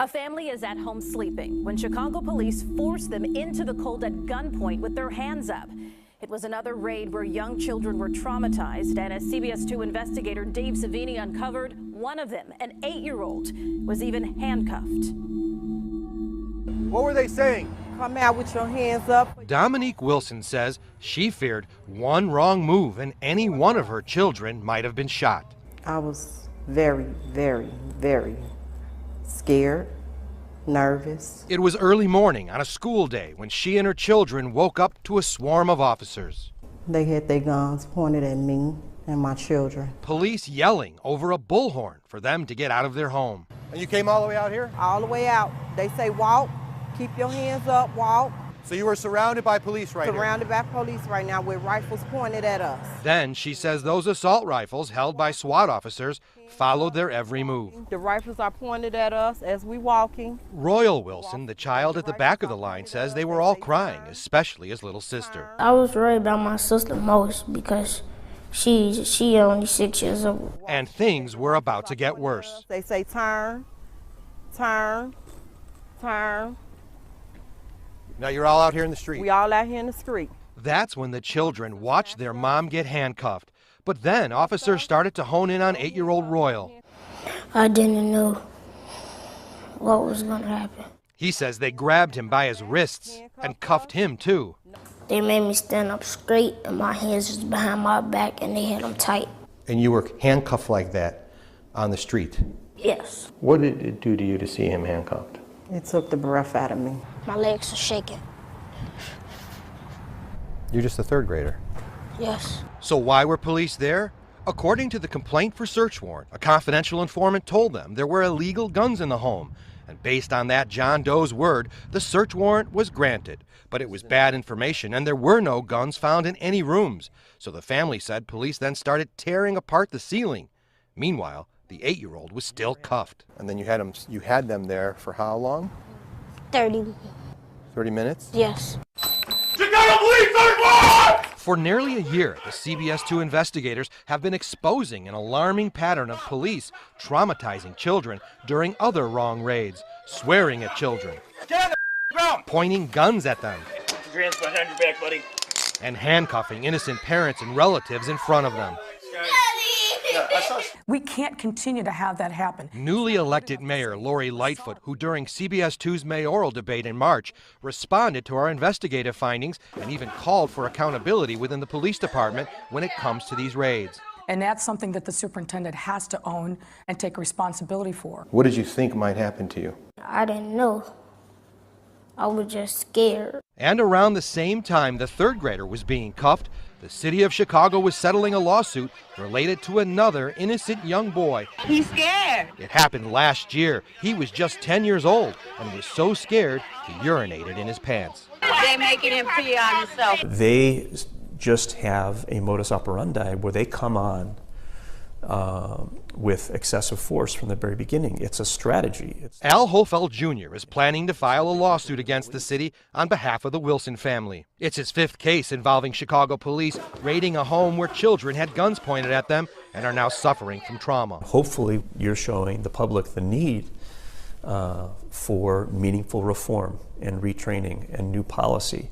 A family is at home sleeping when Chicago police forced them into the cold at gunpoint with their hands up. It was another raid where young children were traumatized, and as CBS 2 investigator Dave Savini uncovered, one of them, an 8-year-old, was even handcuffed. What were they saying? Come out with your hands up. Dominique Wilson says she feared one wrong move and any one of her children might have been shot. I was very, very, very scared, nervous. It was early morning on a school day when she and her children woke up to a swarm of officers. They had their guns pointed at me and my children. Police yelling over a bullhorn for them to get out of their home. And you came all the way out here? All the way out. They say walk, keep your hands up, walk. So you were surrounded by police right Surrounded by police right now with rifles pointed at us. Then she says those assault rifles held by SWAT officers followed their every move. The rifles are pointed at us as we walking. Royal Wilson, the child at the back of the line, says they were all crying, especially his little sister. I was worried about my sister most because she only 6 years old. And things were about to get worse. They say turn, turn, turn. Now you're all out here in the street. We all out here in the street. That's when the children watched their mom get handcuffed. But then officers started to hone in on 8-year-old Royal. I didn't know what was going to happen. He says they grabbed him by his wrists and cuffed him too. They made me stand up straight and my hands was behind my back and they had them tight. And you were handcuffed like that on the street? Yes. What did it do to you to see him handcuffed? It took the breath out of me. My legs were shaking. You're just a third grader. Yes. So why were police there? According to the complaint for search warrant, a confidential informant told them there were illegal guns in the home. And based on that John Doe's word, the search warrant was granted. But it was bad information and there were no guns found in any rooms. So the family said police then started tearing apart the ceiling. Meanwhile, the 8-year-old was still cuffed. And then you had them there for how long? 30. 30 minutes? Yes. For nearly a year, the CBS 2 investigators have been exposing an alarming pattern of police traumatizing children during other wrong raids, swearing at children, pointing guns at them, and handcuffing innocent parents and relatives in front of them. We can't continue to have that happen. Newly elected Mayor Lori Lightfoot, who during CBS 2's mayoral debate in March responded to our investigative findings and even called for accountability within the police department when it comes to these raids. And that's something that the superintendent has to own and take responsibility for. What did you think might happen to you? I didn't know. I was just scared. And around the same time the third grader was being cuffed, the city of Chicago was settling a lawsuit related to another innocent young boy. He's scared. It happened last year. He was just 10 years old and was so scared he urinated in his pants. They making him pee on himself. They just have a modus operandi where they come on with excessive force from the very beginning. It's a strategy. Al Hofeld Jr. is planning to file a lawsuit against the city on behalf of the Wilson family. It's his 5th case involving Chicago police raiding a home where children had guns pointed at them and are now suffering from trauma. Hopefully you're showing the public the need for meaningful reform and retraining and new policy.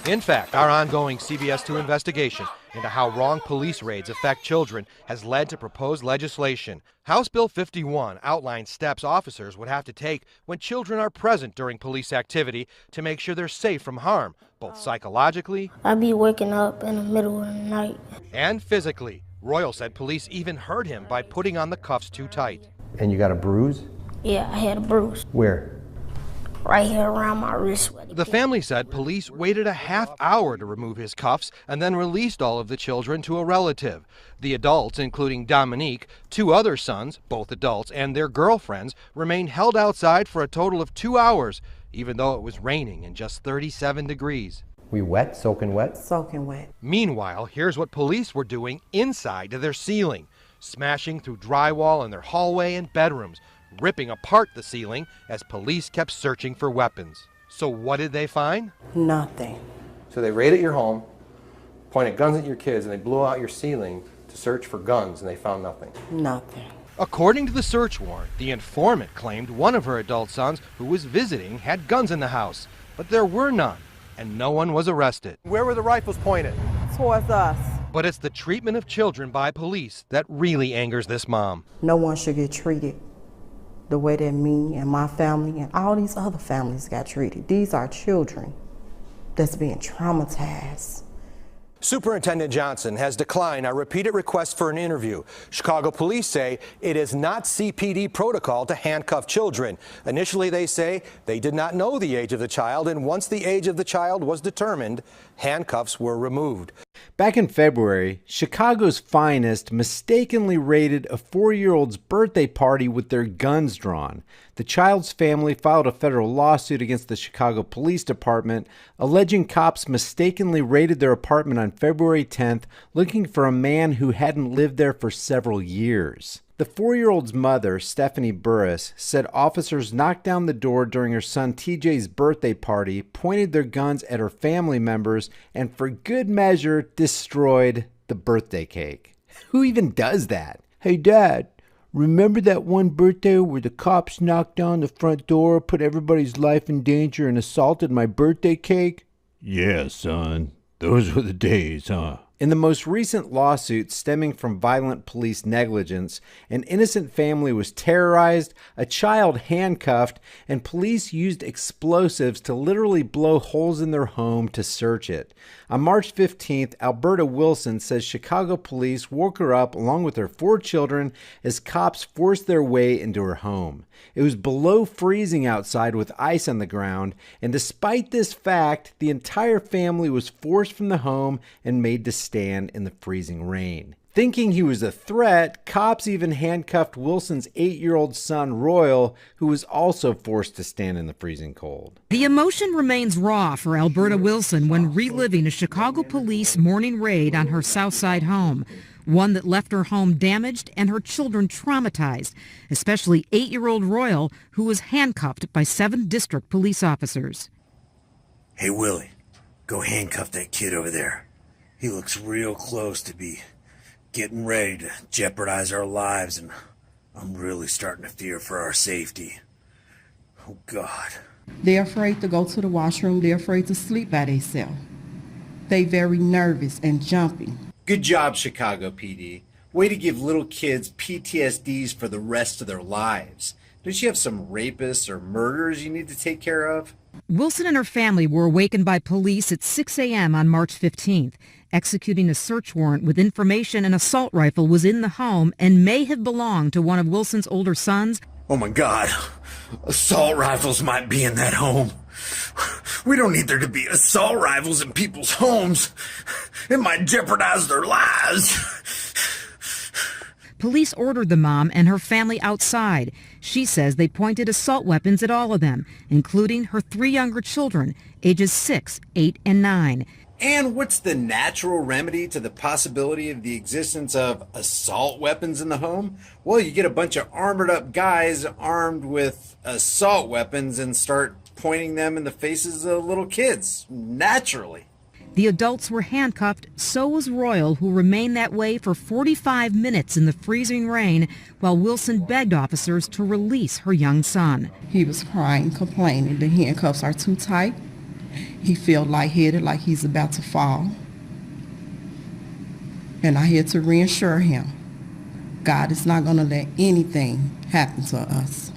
In fact, our ongoing CBS 2 investigation into how wrong police raids affect children has led to proposed legislation. House Bill 51 outlines steps officers would have to take when children are present during police activity to make sure they're safe from harm, both psychologically I'd be waking up in the middle of the night. and physically. Royal said police even hurt him by putting on the cuffs too tight. And you got a bruise? Yeah, I had a bruise Where? right here around my wrist. The family said police waited a half hour to remove his cuffs and then released all of the children to a relative. The adults, including Dominique, 2 other sons, both adults, and their girlfriends, remained held outside for a total of 2 hours, even though it was raining and just 37 degrees. We wet, soaking wet? Soaking wet. Meanwhile, here's what police were doing inside to their ceiling, smashing through drywall in their hallway and bedrooms, ripping apart the ceiling as police kept searching for weapons. So what did they find? Nothing. So they raided your home, pointed guns at your kids, and they blew out your ceiling to search for guns, and they found nothing. Nothing. According to the search warrant, the informant claimed one of her adult sons who was visiting had guns in the house, but there were none, and no one was arrested. Where were the rifles pointed? Towards us. But it's the treatment of children by police that really angers this mom. No one should get treated the way that me and my family and all these other families got treated. These are children that's being traumatized. Superintendent Johnson has declined our repeated requests for an interview. Chicago police say it is not CPD protocol to handcuff children. Initially, they say they did not know the age of the child, and once the age of the child was determined, handcuffs were removed. Back in February, Chicago's finest mistakenly raided a 4-year-old's birthday party with their guns drawn. The child's family filed a federal lawsuit against the Chicago Police Department, alleging cops mistakenly raided their apartment on February 10th, looking for a man who hadn't lived there for several years. The 4-year-old's mother, Stephanie Burris, said officers knocked down the door during her son TJ's birthday party, pointed their guns at her family members, and for good measure destroyed the birthday cake. Who even does that? Hey, Dad, remember that one birthday where the cops knocked down the front door, put everybody's life in danger, and assaulted my birthday cake? Yeah, son. Those were the days, huh? In the most recent lawsuit stemming from violent police negligence, an innocent family was terrorized, a child handcuffed, and police used explosives to literally blow holes in their home to search it. On March 15th, Alberta Wilson says Chicago police woke her up along with her 4 children as cops forced their way into her home. It was below freezing outside with ice on the ground, and despite this fact, the entire family was forced from the home and made to stand in the freezing rain. Thinking he was a threat, cops even handcuffed Wilson's 8-year-old son, Royal, who was also forced to stand in the freezing cold. The emotion remains raw for Alberta Wilson when reliving a Chicago police morning raid on her Southside home, one that left her home damaged and her children traumatized, especially 8-year-old Royal, who was handcuffed by 7 district police officers. Hey, Willie, go handcuff that kid over there. He looks real close to be getting ready to jeopardize our lives, and I'm really starting to fear for our safety. Oh, God. They're afraid to go to the washroom. They're afraid to sleep by themselves. They very nervous and jumpy. Good job, Chicago PD. Way to give little kids PTSDs for the rest of their lives. Don't you have some rapists or murderers you need to take care of? Wilson and her family were awakened by police at 6 a.m. on March 15th. Executing a search warrant with information an assault rifle was in the home and may have belonged to one of Wilson's older sons. Oh my God, assault rifles might be in that home. We don't need there to be assault rifles in people's homes. It might jeopardize their lives. Police ordered the mom and her family outside. She says they pointed assault weapons at all of them, including her 3 younger children, ages 6, 8, and 9. And what's the natural remedy to the possibility of the existence of assault weapons in the home? Well, you get a bunch of armored up guys armed with assault weapons and start pointing them in the faces of little kids, naturally. The adults were handcuffed, so was Royal, who remained that way for 45 minutes in the freezing rain while Wilson begged officers to release her young son. He was crying, complaining the handcuffs are too tight. He felt lightheaded, like he's about to fall. And I had to reassure him, God is not going to let anything happen to us.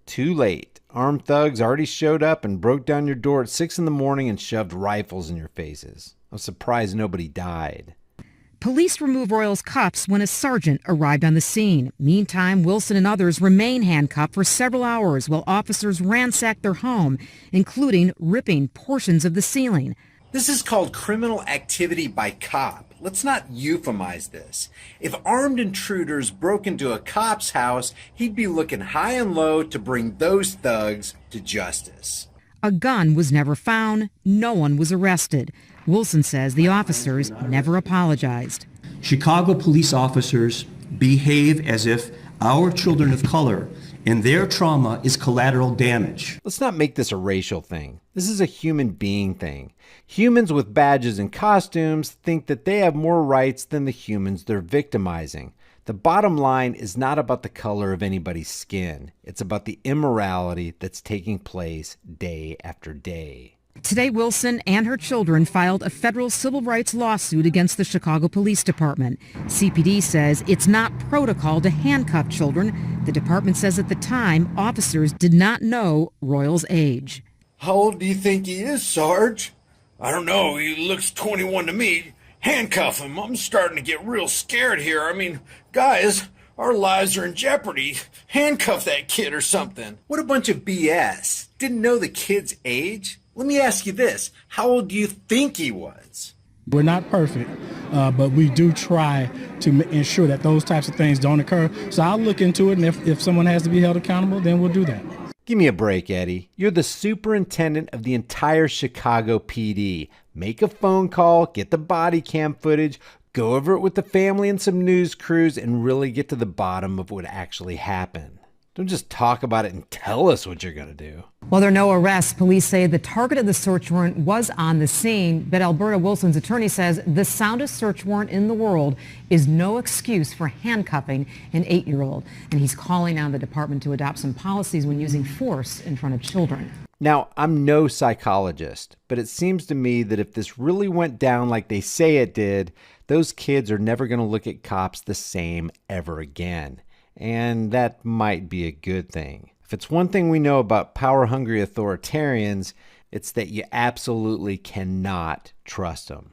Too late. Armed thugs already showed up and broke down your door at 6 in the morning and shoved rifles in your faces. I'm surprised nobody died. Police removed Royal's cuffs when a sergeant arrived on the scene. Meantime, Wilson and others remain handcuffed for several hours while officers ransacked their home, including ripping portions of the ceiling. This is called criminal activity by cop. Let's not euphemize this. If armed intruders broke into a cop's house, he'd be looking high and low to bring those thugs to justice. A gun was never found. No one was arrested. Wilson says the officers never apologized. Chicago police officers behave as if our children of color and their trauma is collateral damage. Let's not make this a racial thing. This is a human being thing. Humans with badges and costumes think that they have more rights than the humans they're victimizing. The bottom line is not about the color of anybody's skin. It's about the immorality that's taking place day after day. Today, Wilson and her children filed a federal civil rights lawsuit against the Chicago Police Department. CPD says it's not protocol to handcuff children. The department says at the time, officers did not know Royal's age. How old do you think he is, Sarge? I don't know. He looks 21 to me. Handcuff him. I'm starting to get real scared here. I mean, guys, our lives are in jeopardy. Handcuff that kid or something. What a bunch of BS. Didn't know the kid's age? Let me ask you this. How old do you think he was? We're not perfect, but we do try to ensure that those types of things don't occur. So I'll look into it, and if someone has to be held accountable, then we'll do that. Give me a break, Eddie. You're the superintendent of the entire Chicago PD. Make a phone call, get the body cam footage, go over it with the family and some news crews, and really get to the bottom of what actually happened. Don't just talk about it and tell us what you're going to do. While there are no arrests, police say the target of the search warrant was on the scene, but Alberta Wilson's attorney says the soundest search warrant in the world is no excuse for handcuffing an 8-year-old. And he's calling on the department to adopt some policies when using force in front of children. Now, I'm no psychologist, but it seems to me that if this really went down like they say it did, those kids are never going to look at cops the same ever again. And that might be a good thing. If it's one thing we know about power-hungry authoritarians, it's that you absolutely cannot trust them.